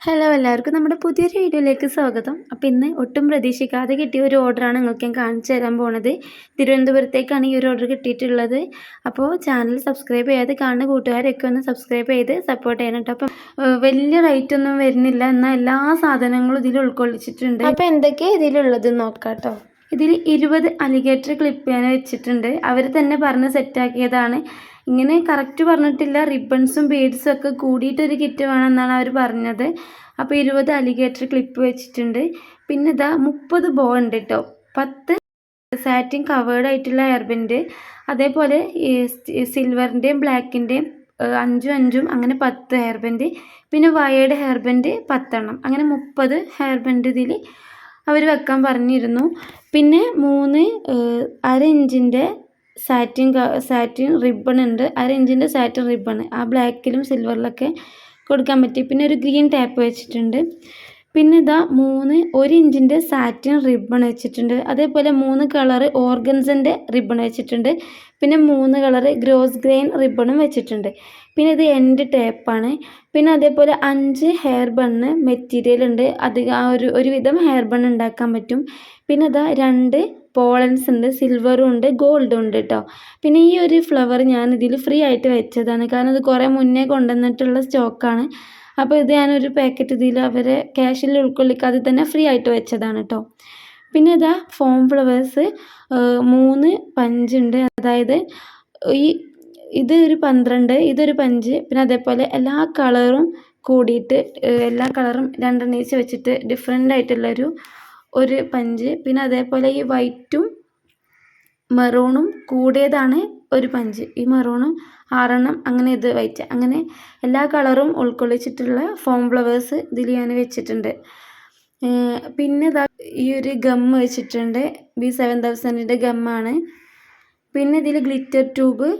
Hello എല്ലാവർക്കും നമ്മുടെ പുതിയൊരു വീഡിയോയിലേക്ക് സ്വാഗതം. അപ്പോൾ ഇന്ന് ഒട്ടും പ്രതീക്ഷിക്കാതെ കിട്ടിയ ഒരു ഓർഡറാണ് നിങ്ങൾക്ക് ഞാൻ കാണിച്ചു തരാൻ പോണത്. തിരുവനന്തപുരത്തേക്കാണ് ഈ ഒരു ഓർഡർ കിട്ടിയിട്ടുള്ളത്. അപ്പോൾ ചാനൽ സബ്സ്ക്രൈബ് ചെയ്യാതെ കാണുന്ന കൂട്ടുകാരൊക്കെ ഒന്ന് സബ്സ്ക്രൈബ് ചെയ്ത് സപ്പോർട്ട് ചെയ്യണം കേട്ടോ. അപ്പം വലിയ റേറ്റ് ഒന്നും വരുന്നില്ല, എന്നാൽ എല്ലാ സാധനങ്ങളും ഇതിൽ ഉൾക്കൊള്ളിച്ചിട്ടുണ്ട്. അപ്പോൾ എന്തൊക്കെയാണ് ഇതിലുള്ളത് നോക്കാം കേട്ടോ. ഇതിൽ 20 അലിഗേറ്റർ ക്ലിപ്പ് ഞാൻ വെച്ചിട്ടുണ്ട്. അവർ തന്നെ പറഞ്ഞ് സെറ്റാക്കിയതാണ്. ഇങ്ങനെ കറക്റ്റ് പറഞ്ഞിട്ടില്ല, റിബൺസും ബീഡ്സും ഒക്കെ കൂടിയിട്ടൊരു കിറ്റ് വേണമെന്നാണ് അവർ പറഞ്ഞത്. അപ്പോൾ 20 അലിഗേറ്റർ ക്ലിപ്പ് വെച്ചിട്ടുണ്ട്. പിന്നെ ഇതാ 30 ബോ ഉണ്ട് കേട്ടോ. 10 സാറ്റിൻ കവേർഡ് ആയിട്ടുള്ള ഹെയർ ബാൻഡ്, അതേപോലെ സിൽവറിൻ്റെയും ബ്ലാക്കിൻ്റെയും 5ഉം 5ഉം അങ്ങനെ 10 ഹെയർ ബാൻഡ്, പിന്നെ വയേർഡ് ഹെയർ ബാൻഡ് 10 എണ്ണം, അങ്ങനെ 30 ഹെയർ ബാൻഡ് ഇതിൽ അവർ വെക്കാൻ പറഞ്ഞിരുന്നു. പിന്നെ 3 1/2 ഇഞ്ചിൻ്റെ സാറ്റിൻ റിബൺ ഉണ്ട്. 1/2 ഇഞ്ചിൻ്റെ സാറ്റിൻ റിബൺ ആ ബ്ലാക്കിലും സിൽവറിലൊക്കെ കൊടുക്കാൻ പറ്റി. പിന്നെ ഒരു ഗ്രീൻ ടാപ്പ് വെച്ചിട്ടുണ്ട്. പിന്നെ ഇതാ 3 1 ഇഞ്ചിൻ്റെ സാറ്റിൻ റിബൺ വെച്ചിട്ടുണ്ട്. അതേപോലെ 3 കളറ് ഓർഗൻസിൻ്റെ റിബൺ വെച്ചിട്ടുണ്ട്. പിന്നെ 3 കളറ് ഗ്രോസ് ഗ്രെയിൻ റിബണും വെച്ചിട്ടുണ്ട്. പിന്നെ ഇത് എൻഡ് ടേപ്പാണ്. പിന്നെ അതേപോലെ 5 ഹെയർ ബണ്ണ് മെറ്റീരിയൽ ഉണ്ട്. അധികം ഒരുവിധം ഹെയർ ബൺ ഉണ്ടാക്കാൻ പറ്റും. പിന്നെ ഇതാ 2 പോളൻസ് ഉണ്ട്, സിൽവറും ഉണ്ട്, ഗോൾഡും ഉണ്ട് കേട്ടോ. പിന്നെ ഈ ഒരു ഫ്ലവർ ഞാൻ ഇതിൽ ഫ്രീ ആയിട്ട് വെച്ചതാണ്, കാരണം ഇത് കുറേ മുന്നേ കൊണ്ടുവന്നിട്ടുള്ള സ്റ്റോക്കാണ്. അപ്പോൾ ഇത് ഞാനൊരു പാക്കറ്റ് ഇതിൽ അവരെ ക്യാഷിൽ ഉൾക്കൊള്ളിക്കാതെ തന്നെ ഫ്രീ ആയിട്ട് വെച്ചതാണ് കേട്ടോ. പിന്നെ ഇതാ ഫോം ഫ്ലവേഴ്സ് 3 പഞ്ചുണ്ട്. അതായത് ഇത് ഒരു 12, ഇതൊരു 5, പിന്നെ അതേപോലെ എല്ലാ കളറും കൂടിയിട്ട് എല്ലാ കളറും 2 എണ്ണീച്ച് വെച്ചിട്ട് ഡിഫറെൻ്റ് ആയിട്ടുള്ളൊരു പഞ്ച്. പിന്നെ അതേപോലെ ഈ വൈറ്റും മെറൂണും കൂടിയതാണ് ഒരു പഞ്ച്. ഈ മെറൂണും 6 എണ്ണം, അങ്ങനെ ഇത് വൈറ്റ്, അങ്ങനെ എല്ലാ കളറും ഉൾക്കൊള്ളിച്ചിട്ടുള്ള ഫോം ഫ്ലവേഴ്സ് ഇതിൽ ഞാൻ വെച്ചിട്ടുണ്ട്. പിന്നെ ഈ ഒരു ഗം വെച്ചിട്ടുണ്ട്. B7000ൻ്റെ ഗമ്മാണ്. പിന്നെ ഇതിൽ glitter tube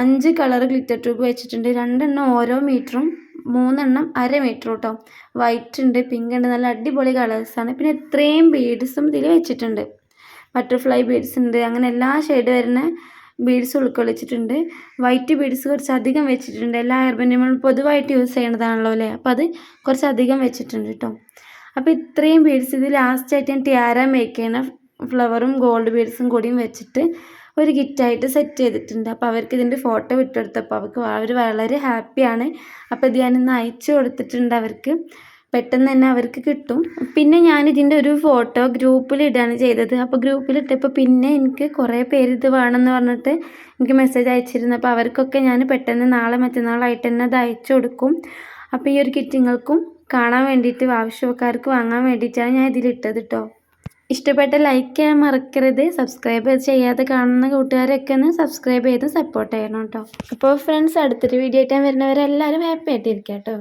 5 colour glitter tube വെച്ചിട്ടുണ്ട്. 2 എണ്ണം ഓരോ മീറ്ററും, 3 എണ്ണം 1/2 മീറ്റർ കേട്ടോ. വൈറ്റ് ഉണ്ട്, പിങ്ക് ഉണ്ട്, നല്ല അടിപൊളി കളേഴ്സാണ്. പിന്നെ ഇത്രയും ബീഡ്സും ഇതിൽ വെച്ചിട്ടുണ്ട്. ബട്ടർഫ്ലൈ ബീഡ്സ് ഉണ്ട്, അങ്ങനെ എല്ലാ ഷെയ്ഡ് വരുന്ന ബീഡ്സ് ഉൾക്കൊള്ളിച്ചിട്ടുണ്ട്. വൈറ്റ് ബീഡ്സ് കുറച്ചധികം വെച്ചിട്ടുണ്ട്. എല്ലാ ഹെയർ ബാൻഡും നമ്മൾ പൊതുവായിട്ട് യൂസ് ചെയ്യണതാണല്ലോ അല്ലേ, അപ്പോൾ അത് കുറച്ചധികം വെച്ചിട്ടുണ്ട് കേട്ടോ. അപ്പോൾ ഇത്രയും ബീഡ്സ് ഇത് ലാസ്റ്റായിട്ട് ഞാൻ ടിയാര മേക്ക് ചെയ്യണ ഫ്ലവറും ഗോൾഡ് ബീഡ്സും കൂടിയും വെച്ചിട്ട് ഒരു കിറ്റായിട്ട് സെറ്റ് ചെയ്തിട്ടുണ്ട്. അപ്പോൾ അവർക്ക് ഇതിൻ്റെ ഫോട്ടോ വിട്ടെടുത്തപ്പോൾ അവർ വളരെ ഹാപ്പിയാണ്. അപ്പോൾ ഇത് ഞാനിന്ന് അയച്ചു കൊടുത്തിട്ടുണ്ട് അവർക്ക്. പെട്ടെന്ന് തന്നെ അവർക്ക് കിട്ടും. പിന്നെ ഞാനിതിൻ്റെ ഒരു ഫോട്ടോ ഗ്രൂപ്പിലിടാണ് ചെയ്തത്. അപ്പോൾ ഗ്രൂപ്പിലിട്ടപ്പോൾ പിന്നെ എനിക്ക് കുറേ പേര് ഇത് വേണമെന്ന് പറഞ്ഞിട്ട് എനിക്ക് മെസ്സേജ് അയച്ചിരുന്നു. അപ്പോൾ അവർക്കൊക്കെ ഞാൻ പെട്ടെന്ന് നാളെ മറ്റന്നാളായിട്ട് തന്നെ അത് അയച്ചു കൊടുക്കും. അപ്പോൾ ഈ ഒരു കിറ്റുകൾക്കും കാണാൻ വേണ്ടിയിട്ട് ആവശ്യക്കാർക്ക് വാങ്ങാൻ വേണ്ടിയിട്ടാണ് ഞാൻ ഇതിലിട്ടത് കേട്ടോ. ഇഷ്ടപ്പെട്ട ലൈക്ക് ചെയ്യാൻ മറക്കരുത്. സബ്സ്ക്രൈബ് ചെയ്യാതെ കാണുന്ന കൂട്ടുകാരൊക്കെ ഒന്ന് സബ്സ്ക്രൈബ് ചെയ്ത് സപ്പോർട്ട് ചെയ്യണം കേട്ടോ. അപ്പോൾ ഫ്രണ്ട്സ്, അടുത്തൊരു വീഡിയോ ആയിട്ട് വരുന്നവരെല്ലാവരും ഹാപ്പി ആയിട്ടിരിക്കാം കേട്ടോ.